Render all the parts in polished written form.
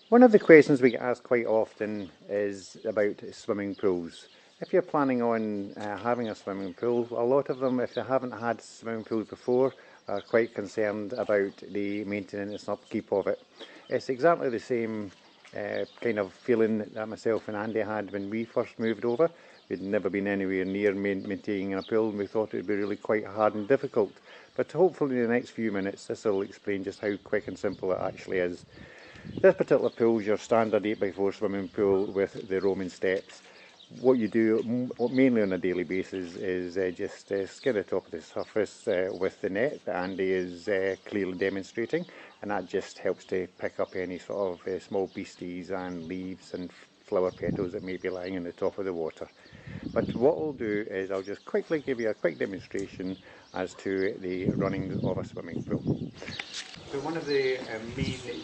One of the questions we get asked quite often is about swimming pools. If you're planning on having a swimming pool, a lot of them, if they haven't had swimming pools before, are quite concerned about the maintenance and upkeep of it. It's exactly the same kind of feeling that myself and Andy had when we first moved over. We'd never been anywhere near maintaining a pool, and we thought it would be really quite hard and difficult. But hopefully in the next few minutes this will explain just how quick and simple it actually is. This particular pool is your standard 8x4 swimming pool with the Roman steps. What you do mainly on a daily basis is just skin the top of the surface with the net that Andy is clearly demonstrating, and that just helps to pick up any sort of small beasties and leaves and flower petals that may be lying on the top of the water. But what I'll do is I'll just quickly give you a quick demonstration as to the running of a swimming pool. So one of the main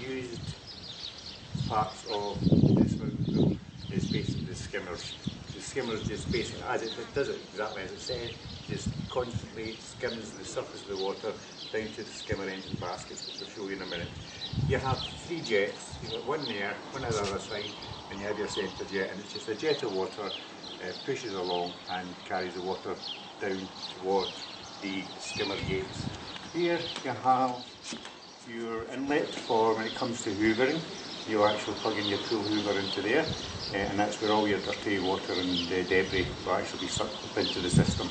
used parts of the swimming pool is basically the skimmers. The skimmers just basically, it does it exactly as it says, just constantly skims the surface of the water down to the skimmer engine baskets, which I'll show you in a minute. You have 3 jets, you've got one there, one on the other side, and you have your centre jet, and it's just a jet of water pushes along and carries the water down towards the skimmer gates. Here you have your inlet for when it comes to hoovering. You actually plug in your pool hoover into there, and that's where all your dirty water and debris will actually be sucked up into the system.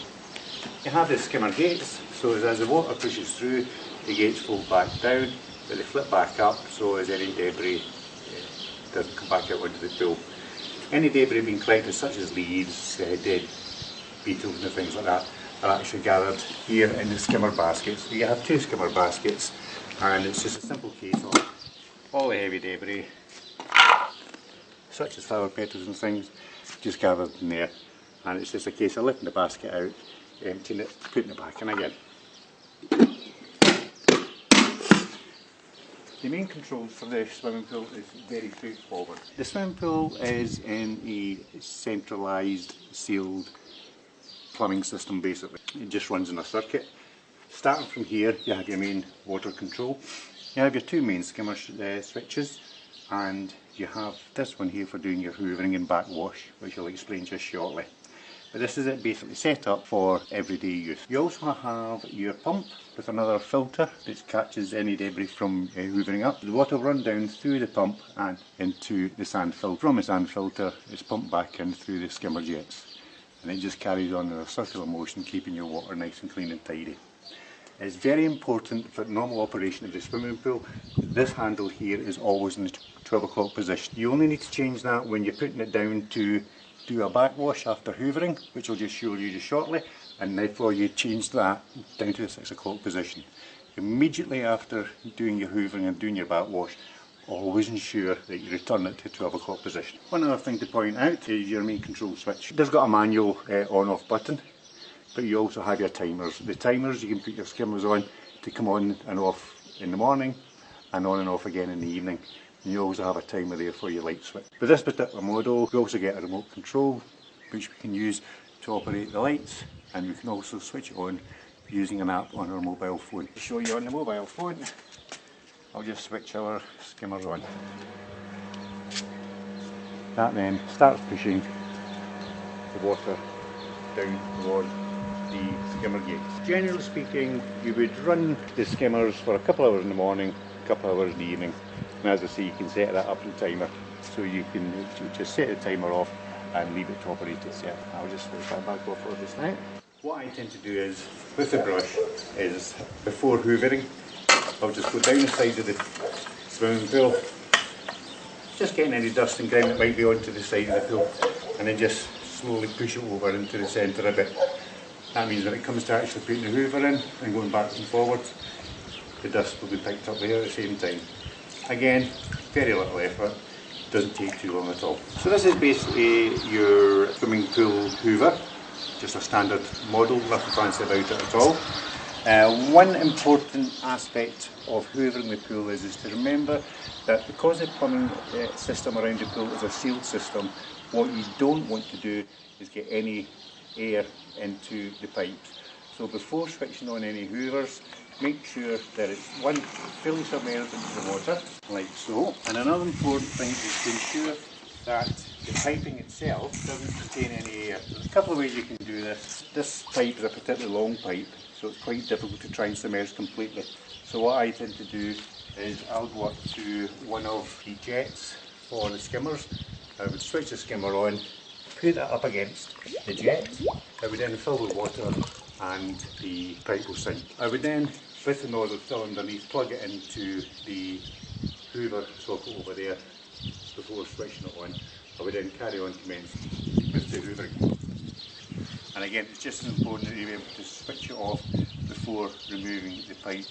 You have the skimmer gates, so as the water pushes through, the gates fold back down, but they flip back up so as any debris doesn't come back out into the pool. Any debris being collected, such as leaves, dead beetles and things like that, are actually gathered here in the skimmer baskets. So you have 2 skimmer baskets, and it's just a simple case of all the heavy debris, such as flower petals and things, just gathered in there, and it's just a case of lifting the basket out, emptying it, putting it back in again. The main controls for the swimming pool is very straightforward. The swimming pool is in a centralised, sealed plumbing system basically. It just runs in a circuit. Starting from here, you have your main water control. You have your 2 main skimmer switches, and you have this one here for doing your hoovering and backwash, which I'll explain just shortly. But this is it basically set up for everyday use. You also have your pump with another filter that catches any debris from hoovering up. The water will run down through the pump and into the sand filter. From the sand filter, it's pumped back in through the skimmer jets, and it just carries on in a circular motion, keeping your water nice and clean and tidy. It's very important for normal operation of the swimming pool that this handle here is always in the 12 o'clock position. You only need to change that when you're putting it down to do a backwash after hoovering, which I'll just show you just shortly, and therefore you change that down to the 6 o'clock position. Immediately after doing your hoovering and doing your backwash, always ensure that you return it to 12 o'clock position. One other thing to point out is your main control switch. It does got a manual on-off button, but you also have your timers. The timers, you can put your skimmers on to come on and off in the morning and on and off again in the evening. And you also have a timer there for your light switch. With this particular model, we also get a remote control which we can use to operate the lights, and we can also switch it on using an app on our mobile phone. To show you on the mobile phone, I'll just switch our skimmers on. That then starts pushing the water down towards the skimmer gates. Generally speaking, you would run the skimmers for a couple of hours in the morning, a couple of hours in the evening, and as I say, you can set that up to the timer, so you can just set the timer off and leave it to operate itself. I'll just switch that back off for just now. What I tend to do is, with the brush, is before hoovering, I'll just go down the side of the swimming pool, just getting any dust and grime that might be onto the side of the pool, and then just slowly push it over into the centre a bit. That means when it comes to actually putting the hoover in and going back and forwards, the dust will be picked up there at the same time. Again, very little effort, doesn't take too long at all. So this is basically your swimming pool hoover, just a standard model, nothing fancy about it at all. One important aspect of hoovering the pool is to remember that because the plumbing system around the pool is a sealed system, what you don't want to do is get any air into the pipes. So before switching on any hoovers, make sure that it's one fully submerged into the water, like so. And another important thing is to ensure that the piping itself doesn't contain any air. There's a couple of ways you can do this. This pipe is a particularly long pipe, so it's quite difficult to try and submerge completely. So what I tend to do is I'll go up to one of the jets for the skimmers. I would switch the skimmer on, put that up against the jet. I would then fill with water and the pipe will sink. I would then, with the nozzle still underneath, plug it into the hoover socket over there before switching it on. I would then carry on commence with the hoovering. And again, it's just as important that you're able to switch it off before removing the pipe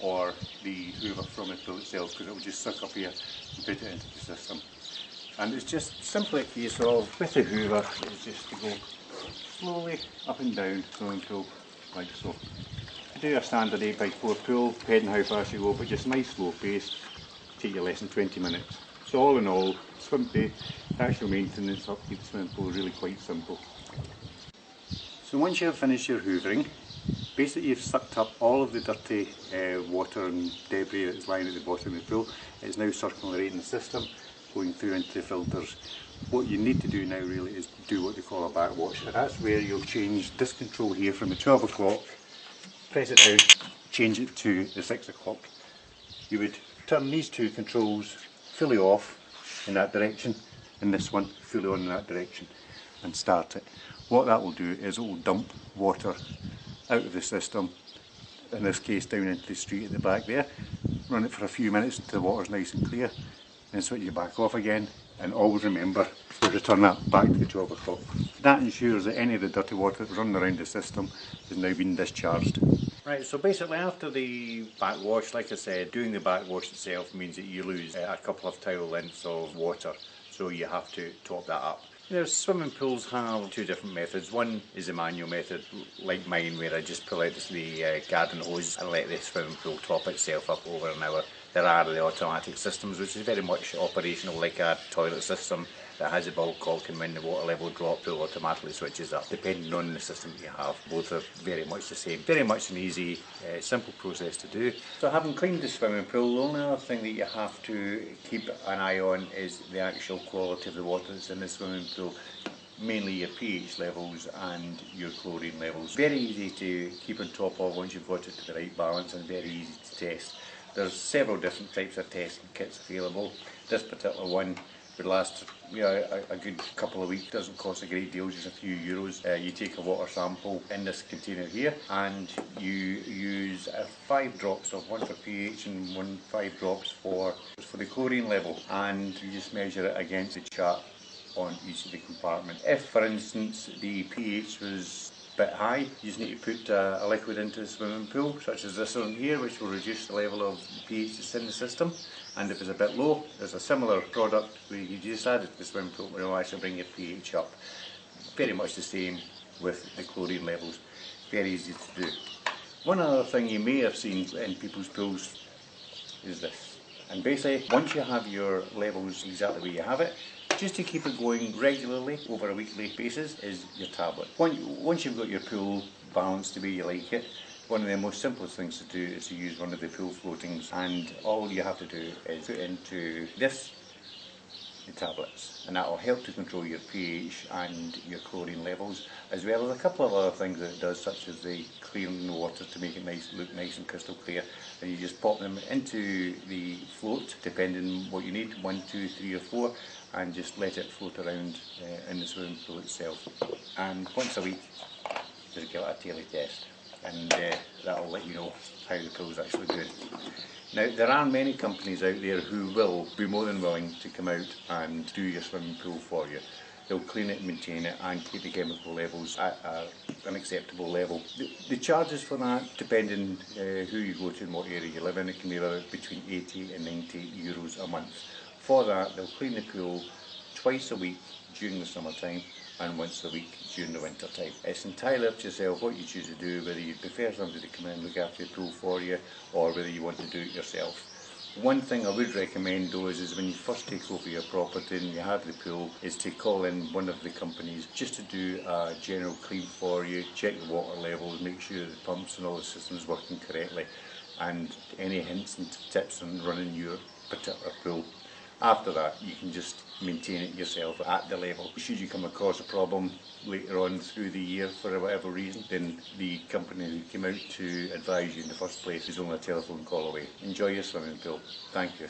or the hoover from the pool itself, because it will just suck up here and put it into the system. And it's just simply a case of, with the hoover, it's just to go slowly up and down the swimming pool, like so. Do a standard 8x4 pool, depending how fast you go, but just nice slow pace, take you less than 20 minutes. So all in all, the actual maintenance upkeep of the swimming pool is really quite simple. So once you have finished your hoovering, basically you've sucked up all of the dirty water and debris that's lying at the bottom of the pool. It's now circulating the system, going through into the filters. What you need to do now really is do what they call a backwash. And that's where you'll change this control here from the 12 o'clock, press it down, change it to the 6 o'clock. You would turn these two controls fully off in that direction and this one fully on in that direction and start it. What that will do is it will dump water out of the system, in this case down into the street at the back there, run it for a few minutes until the water's nice and clear, then switch it back off again, and always remember to return that back to the 12 o'clock. That ensures that any of the dirty water that's running around the system has now been discharged. Right, so basically after the backwash, like I said, doing the backwash itself means that you lose a couple of towel lengths of water, so you have to top that up. Now, swimming pools have two different methods. One is the manual method, like mine, where I just pull out the garden hose and let the swimming pool top itself up over an hour. There are the automatic systems, which is very much operational, like a toilet system that has a bulb cock, and when the water level drops, it automatically switches up, depending on the system that you have. Both are very much the same. Very much an easy, simple process to do. So having cleaned the swimming pool, the only other thing that you have to keep an eye on is the actual quality of the water that's in the swimming pool. Mainly your pH levels and your chlorine levels. Very easy to keep on top of once you've got it to the right balance, and very easy to test. There's several different types of testing kits available. This particular one would last a good couple of weeks, doesn't cost a great deal, just a few euros. You take a water sample in this container here and you use 5 drops of one for pH and 5 drops for the chlorine level, and you just measure it against the chart on each of the compartments. If for instance the pH was a bit high, you just need to put a liquid into the swimming pool, such as this one here, which will reduce the level of pH that's in the system. And if it's a bit low, there's a similar product where you just add it to the swimming pool, where it'll actually bring your pH up. Very much the same with the chlorine levels. Very easy to do. One other thing you may have seen in people's pools is this. And basically, once you have your levels exactly where you have it, just to keep it going regularly over a weekly basis is your tablet. Once you've got your pool balanced the way you like it, one of the most simplest things to do is to use one of the pool floatings, and all you have to do is put into this the tablets, and that will help to control your pH and your chlorine levels, as well as a couple of other things that it does, such as the clearing the water to make it look nice and crystal clear. And you just pop them into the float, depending on what you need, 1, 2, 3 or 4, and just let it float around in the swimming pool itself. And once a week, just give it a daily test, and that will let you know how the pool is actually doing. Now, there are many companies out there who will be more than willing to come out and do your swimming pool for you. They'll clean it, maintain it, and keep the chemical levels at an acceptable level. The charges for that, depending who you go to and what area you live in, it can be about between 80 and 90 euros a month. For that, they'll clean the pool twice a week during the summertime and once a week during the winter time. It's entirely up to yourself what you choose to do, whether you prefer somebody to come in and look after your pool for you, or whether you want to do it yourself. One thing I would recommend though is when you first take over your property and you have the pool, is to call in one of the companies just to do a general clean for you, check the water levels, make sure the pumps and all the systems working correctly, and any hints and tips on running your particular pool. After that, you can just maintain it yourself at the level. Should you come across a problem later on through the year for whatever reason, then the company who came out to advise you in the first place is only a telephone call away. Enjoy your swimming pool. Thank you.